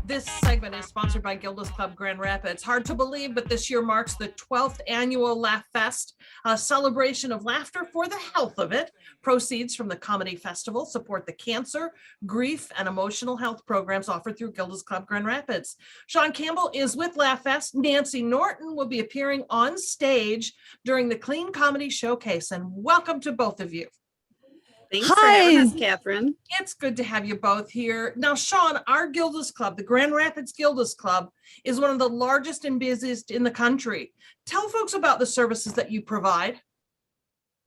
This segment is sponsored by Gilda's Club Grand Rapids. Hard to believe, but this year marks the 12th annual LaughFest, a celebration of laughter for the health of it. Proceeds from the comedy festival support the cancer, grief, and emotional health programs offered through Gilda's Club Grand Rapids. Sean Campbell is with LaughFest. Nancy Norton will be appearing on stage during the Clean Comedy Showcase. And welcome to both of you. Thanks for having us, Catherine. It's good to have you both here. Now, Sean, our Gilda's Club, the Grand Rapids Gilda's Club, is one of the largest and busiest in the country. Tell folks about the services that you provide.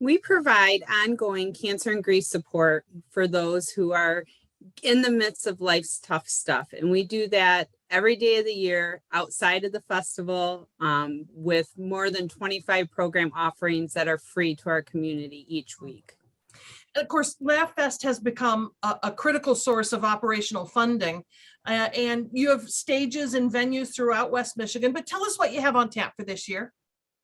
We provide ongoing cancer and grief support for those who are in the midst of life's tough stuff. And we do that every day of the year outside of the festival with more than 25 program offerings that are free to our community each week. Of course, LaughFest has become a critical source of operational funding, and you have stages and venues throughout West Michigan, but tell us what you have on tap for this year.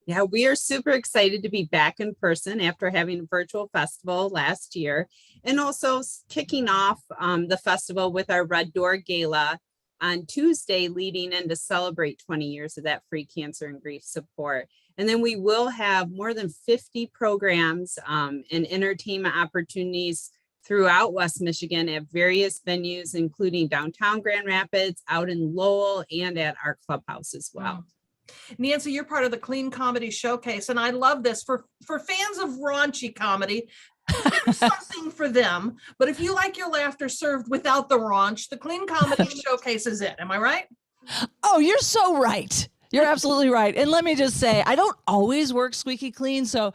Yeah, we are super excited to be back in person after having a virtual festival last year, and also kicking off the festival with our Red Door Gala on Tuesday, leading in to celebrate 20 years of that free cancer and grief support. And then we will have more than 50 programs and entertainment opportunities throughout West Michigan at various venues, including downtown Grand Rapids, out in Lowell, and at our clubhouse as well. Nancy, you're part of the Clean Comedy Showcase, and I love this. For fans of raunchy comedy, there's something for them. But if you like your laughter served without the raunch, the Clean Comedy Showcase is it. Am I right? Oh, you're so right. You're absolutely right. And let me just say, I don't always work squeaky clean, so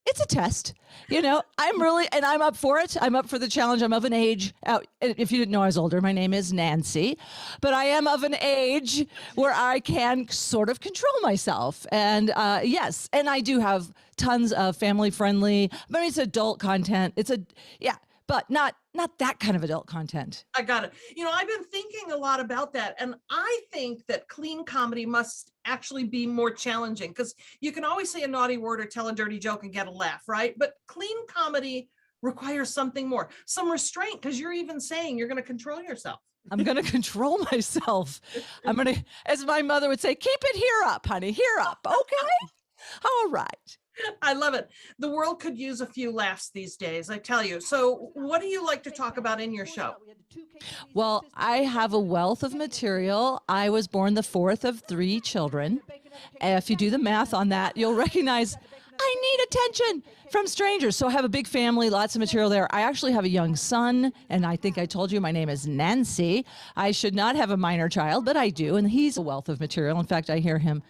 it's a test. You know, I'm up for it. I'm up for the challenge. I'm of an age. If you didn't know I was older, my name is Nancy, but I am of an age where I can sort of control myself. And yes, and I do have tons of family friendly, but it's adult content. But not that kind of adult content. I got it. You know, I've been thinking a lot about that. And I think that clean comedy must actually be more challenging, because you can always say a naughty word or tell a dirty joke and get a laugh, right? But clean comedy requires something more, some restraint, because you're even saying you're going to control yourself. I'm going to control myself. I'm going to, as my mother would say, keep it here up, honey, here up. Okay. All right. I love it. The world could use a few laughs these days, I tell you. So what do you like to talk about in your show? Well, I have a wealth of material. I was born the fourth of 3 children. If you do the math on that, you'll recognize I need attention from strangers. So I have a big family, lots of material there. I actually have a young son, and I think I told you my name is Nancy. I should not have a minor child, but I do, and he's a wealth of material. In fact, I hear him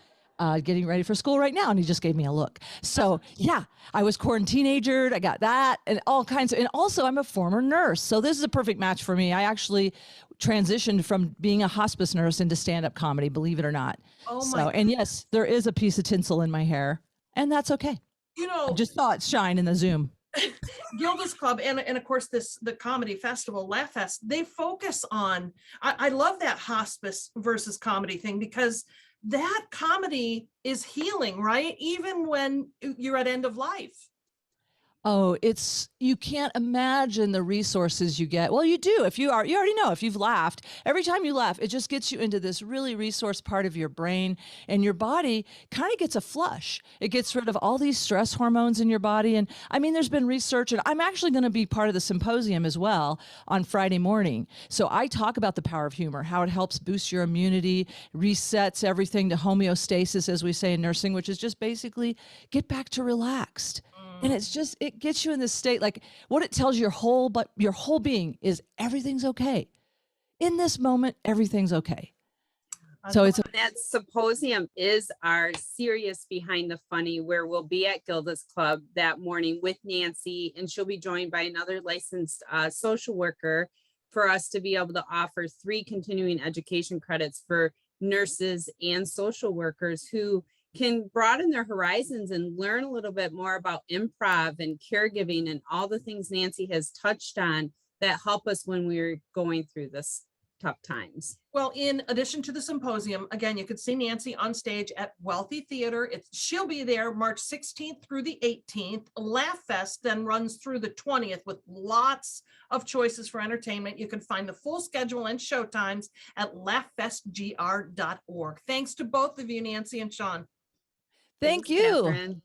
getting ready for school right now, and he just gave me a look. So yeah, I was quarantine-agered, I got that, and all kinds of, and also I'm a former nurse, so this is a perfect match for me. I actually transitioned from being a hospice nurse into stand-up comedy, believe it or not. Oh my and yes, there is a piece of tinsel in my hair, and that's okay. You know, I just saw it shine in the Zoom. Gilda's Club and of course the comedy festival, LaughFest, they focus on, I love that hospice versus comedy thing, because that comedy is healing, right? Even when you're at end of life. Oh, you can't imagine the resources you get. Well, you do. You already know, if you've laughed, every time you laugh, it just gets you into this really resource part of your brain, and your body kind of gets a flush. It gets rid of all these stress hormones in your body. And I mean, there's been research, and I'm actually going to be part of the symposium as well on Friday morning. So I talk about the power of humor, how it helps boost your immunity, resets everything to homeostasis, as we say in nursing, which is just basically get back to relaxed. And it gets you in this state, like what it tells your whole being is everything's okay. In this moment, everything's okay. So that symposium is our serious behind the funny, where we'll be at Gilda's Club that morning with Nancy, and she'll be joined by another licensed social worker for us to be able to offer 3 continuing education credits for nurses and social workers who can broaden their horizons and learn a little bit more about improv and caregiving and all the things Nancy has touched on that help us when we're going through this tough times. Well, in addition to the symposium, again, you could see Nancy on stage at Wealthy Theater. She'll be there March 16th through the 18th. LaughFest then runs through the 20th with lots of choices for entertainment. You can find the full schedule and showtimes at laughfestgr.org. Thanks to both of you, Nancy and Sean. Thank Thanks, you. Catherine.